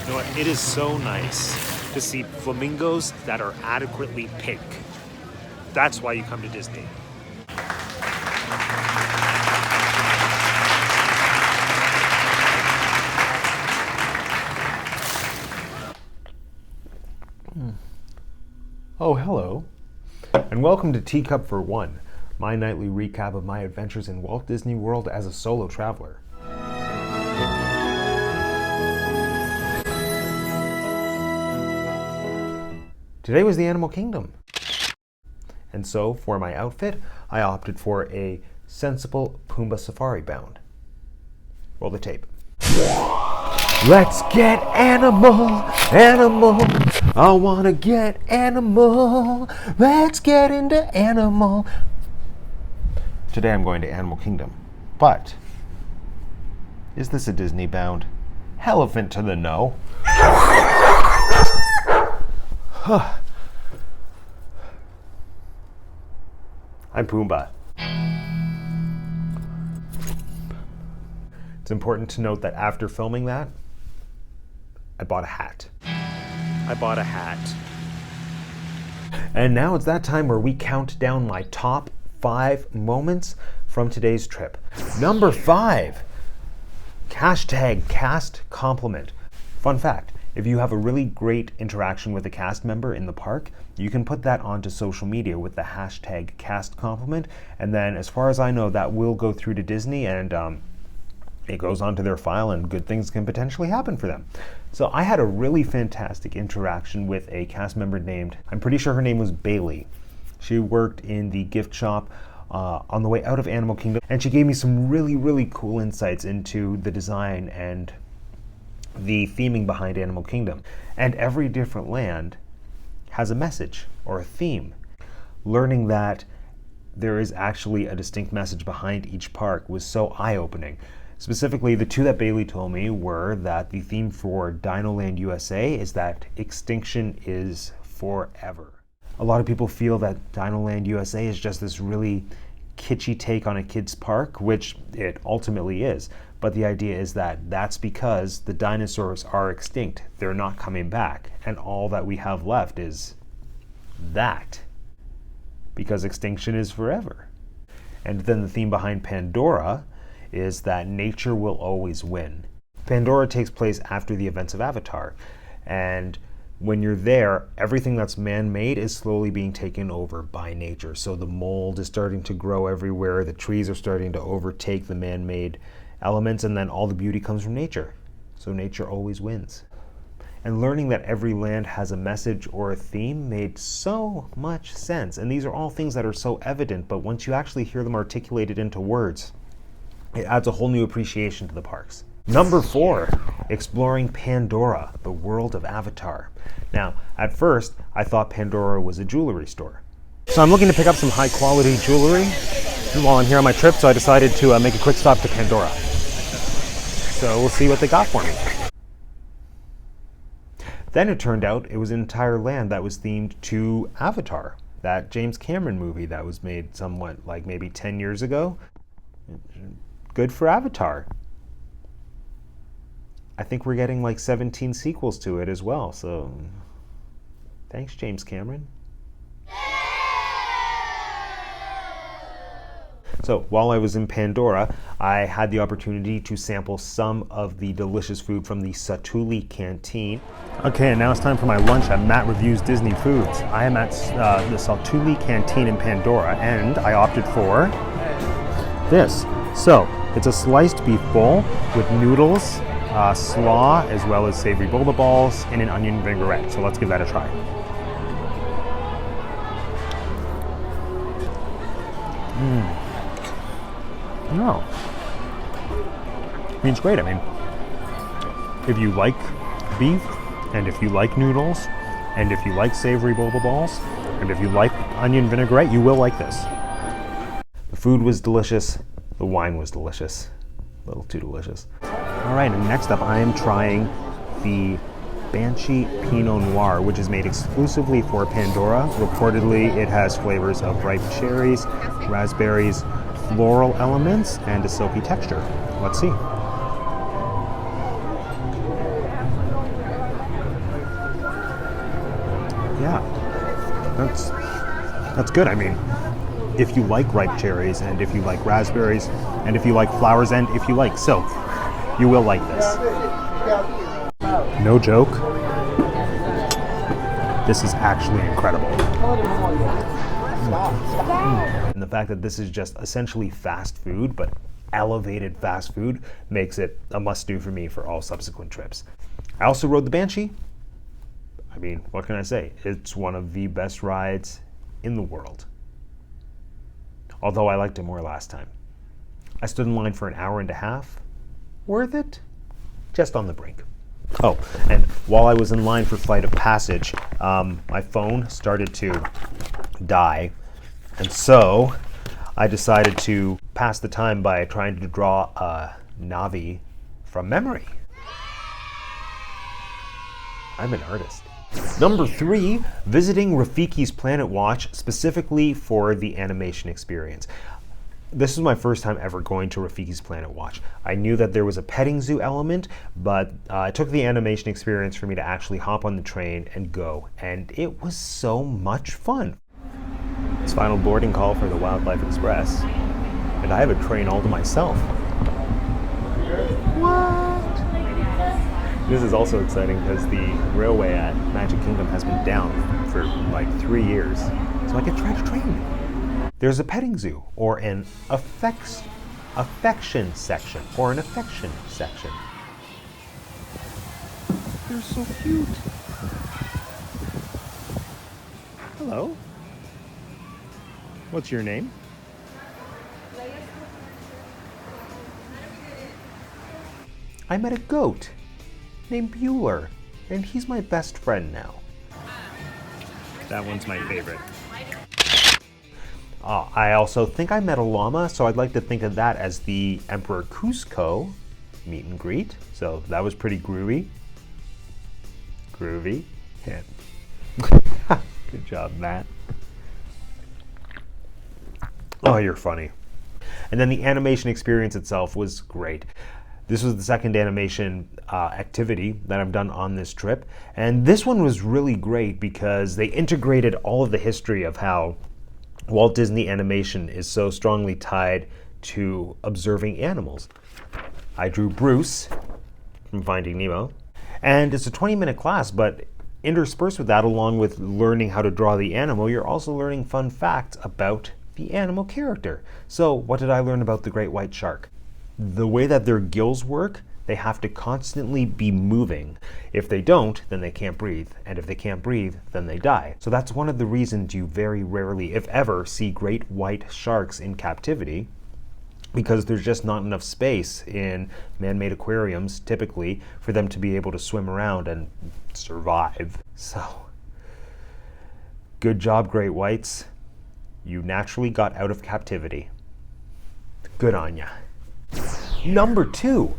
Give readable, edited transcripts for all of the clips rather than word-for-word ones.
You know what? It is so nice to see flamingos that are adequately pink. That's why you come to Disney. Oh, hello, and welcome to Teacup For One, my nightly recap of my adventures in Walt Disney World as a solo traveler. Today was the Animal Kingdom, and so for my outfit, I opted for a sensible Pumbaa safari bound. Roll the tape. Let's get animal, animal. I wanna get animal. Let's get into animal. Today I'm going to Animal Kingdom, but is this a Disney bound? Elephant to the no. I'm Pumbaa. It's important to note that after filming that, I bought a hat. And now it's that time where we count down my top 5 moments from today's trip. Number 5, hashtag cast compliment. Fun fact, if you have a really great interaction with a cast member in the park, you can put that onto social media with the hashtag cast compliment. And then as far as I know, that will go through to Disney and it goes onto their file and good things can potentially happen for them. So I had a really fantastic interaction with a cast member named, I'm pretty sure her name was Bailey. She worked in the gift shop on the way out of Animal Kingdom, and she gave me some really cool insights into the design and the theming behind Animal Kingdom. And every different land has a message or a theme. Learning that there is actually a distinct message behind each park was so eye-opening. Specifically, the 2 that Bailey told me were that the theme for Dinoland USA is that extinction is forever. A lot of people feel that Dinoland USA is just this really kitschy take on a kid's park, which it ultimately is. But the idea is that that's because the dinosaurs are extinct. They're not coming back. And all that we have left is that. Because extinction is forever. And then the theme behind Pandora is that nature will always win. Pandora takes place after the events of Avatar, and when you're there, everything that's man-made is slowly being taken over by nature. So the mold is starting to grow everywhere, the trees are starting to overtake the man-made elements, and then all the beauty comes from nature. So nature always wins. And learning that every land has a message or a theme made so much sense. And these are all things that are so evident, but once you actually hear them articulated into words, it adds a whole new appreciation to the parks. Number 4, exploring Pandora, the world of Avatar. Now, at first, I thought Pandora was a jewelry store. So I'm looking to pick up some high quality jewelry while I'm here on my trip, so I decided to make a quick stop to Pandora. So we'll see what they got for me. Then it turned out it was an entire land that was themed to Avatar, that James Cameron movie that was made somewhat like maybe 10 years ago. Good for Avatar. I think we're getting like 17 sequels to it as well, so thanks, James Cameron. So while I was in Pandora, I had the opportunity to sample some of the delicious food from the Satuli Canteen. Okay, and now it's time for my lunch at Matt Reviews Disney Foods. I am at the Satuli Canteen in Pandora, and I opted for this. So, it's a sliced beef bowl with noodles, slaw, as well as savory boba balls, and an onion vinaigrette. So let's give that a try. No. I mean, it's great. I mean, if you like beef, and if you like noodles, and if you like savory boba balls, and if you like onion vinaigrette, you will like this. The food was delicious. The wine was delicious. A little too delicious. All right, and next up I am trying the Banshee Pinot Noir, which is made exclusively for Pandora. Reportedly, it has flavors of ripe cherries, raspberries, floral elements, and a silky texture. Let's see. That's good. I mean, if you like ripe cherries, and if you like raspberries, and if you like flowers, and if you like silk, you will like this. No joke. This is actually incredible. And the fact that this is just essentially fast food, but elevated fast food, makes it a must-do for me for all subsequent trips. I also rode the Banshee. I mean, what can I say? It's one of the best rides in the world. Although I liked it more last time. I stood in line for an hour and a half. Worth it? Just on the brink. Oh, and while I was in line for Flight of Passage, my phone started to die. And so I decided to pass the time by trying to draw a Navi from memory. I'm an artist. Number 3, visiting Rafiki's Planet Watch specifically for the animation experience. This is my first time ever going to Rafiki's Planet Watch. I knew that there was a petting zoo element, but it took the animation experience for me to actually hop on the train and go, and it was so much fun. It's final boarding call for the Wildlife Express, and I have a train all to myself. What? This is also exciting because the railway at Magic Kingdom has been down for like 3 years, so I get to ride a train. There's a petting zoo, or an affection section, or an affection section. They're so cute. Hello. What's your name? I met a goat named Bueller, and he's my best friend now. That one's my favorite. I also think I met a llama, so I'd like to think of that as the Emperor Cusco meet and greet. So that was pretty groovy. Groovy. Yeah. Good job, Matt. Oh, you're funny. And then the animation experience itself was great. This was the second animation activity that I've done on this trip. And this one was really great because they integrated all of the history of how Walt Disney animation is so strongly tied to observing animals. I drew Bruce from Finding Nemo. And it's a 20-minute class, but interspersed with that, along with learning how to draw the animal, you're also learning fun facts about the animal character. So what did I learn about the great white shark? The way that their gills work, they have to constantly be moving. If they don't, then they can't breathe. And if they can't breathe, then they die. So that's one of the reasons you very rarely, if ever, see great white sharks in captivity, because there's just not enough space in man-made aquariums, typically, for them to be able to swim around and survive. So, good job, great whites. You naturally got out of captivity. Good on ya. Number 2,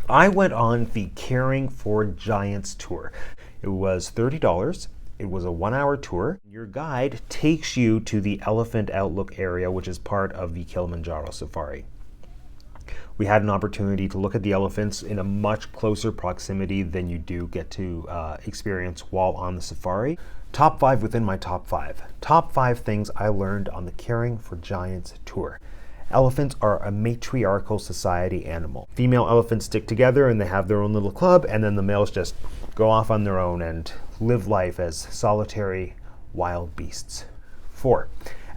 I went on the Caring for Giants tour. It was $30. It was a 1-hour tour. Your guide takes you to the Elephant Outlook area, which is part of the Kilimanjaro Safari. We had an opportunity to look at the elephants in a much closer proximity than you do get to experience while on the safari. Top 5 within my top 5. Top 5 things I learned on the Caring for Giants tour. Elephants are a matriarchal society animal. Female elephants stick together and they have their own little club, and then the males just go off on their own and live life as solitary wild beasts. 4,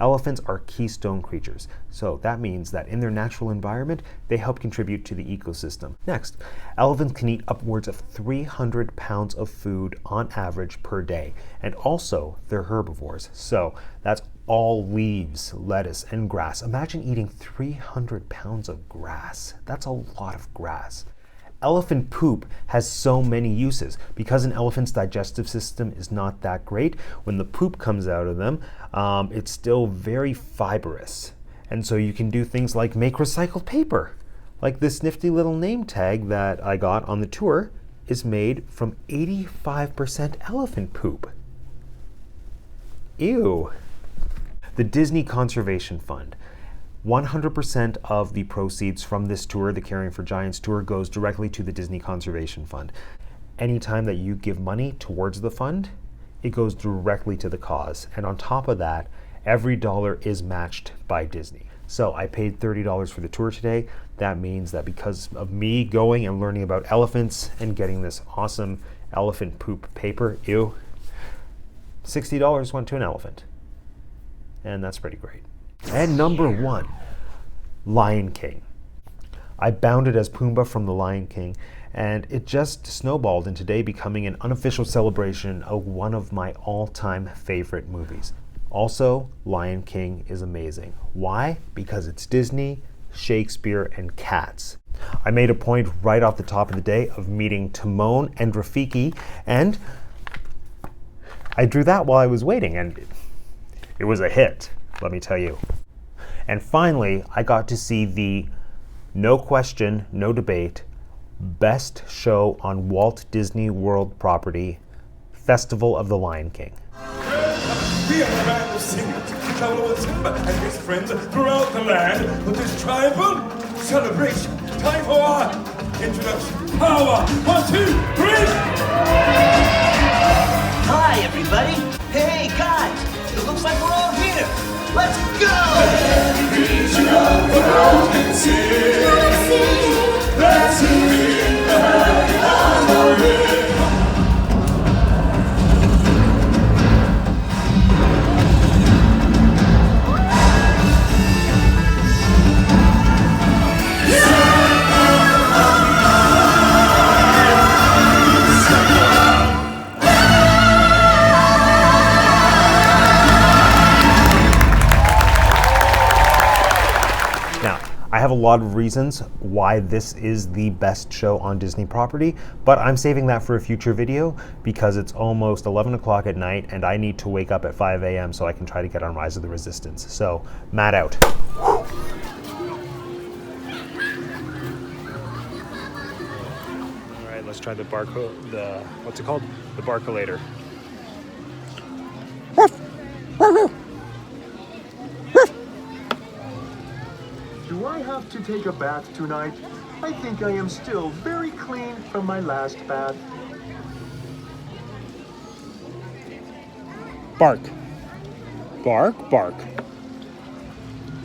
elephants are keystone creatures. So that means that in their natural environment, they help contribute to the ecosystem. Next, elephants can eat upwards of 300 pounds of food on average per day. And also, they're herbivores. So that's all leaves, lettuce, and grass. Imagine eating 300 pounds of grass. That's a lot of grass. Elephant poop has so many uses. Because an elephant's digestive system is not that great, when the poop comes out of them, it's still very fibrous. And so you can do things like make recycled paper. Like this nifty little name tag that I got on the tour is made from 85% elephant poop. Ew. The Disney Conservation Fund. 100% of the proceeds from this tour, the Caring for Giants tour, goes directly to the Disney Conservation Fund. Anytime that you give money towards the fund, it goes directly to the cause. And on top of that, every dollar is matched by Disney. So I paid $30 for the tour today. That means that because of me going and learning about elephants and getting this awesome elephant poop paper, ew, $60 went to an elephant. And that's pretty great. And number 1, Lion King. I bounded as Pumbaa from The Lion King, and it just snowballed into today becoming an unofficial celebration of one of my all-time favorite movies. Also, Lion King is amazing. Why? Because it's Disney, Shakespeare, and cats. I made a point right off the top of the day of meeting Timon and Rafiki, and I drew that while I was waiting, and it was a hit, let me tell you. And finally, I got to see the, no question, no debate, best show on Walt Disney World property, Festival of the Lion King. We are a band of singers who travel with Simba and his friends throughout the land for this tribal celebration. Time for our introduction. Power! 1, 2, 3! Hi, everybody. Hey, guys. It looks like we're all here. Let's go! Every creature of the world can sing. Let's sing in the Imagineering. I have a lot of reasons why this is the best show on Disney property, but I'm saving that for a future video because it's almost 11 o'clock at night and I need to wake up at 5 a.m. so I can try to get on Rise of the Resistance. So, Matt out. All right, let's try the what's it called? The Barcolator. Do I have to take a bath tonight? I think I am still very clean from my last bath. Bark. Bark, bark.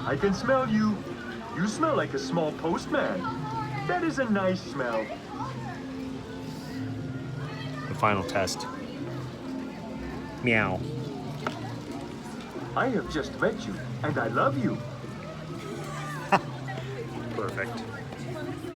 I can smell you. You smell like a small postman. That is a nice smell. The final test. Meow. I have just met you, and I love you. Perfect.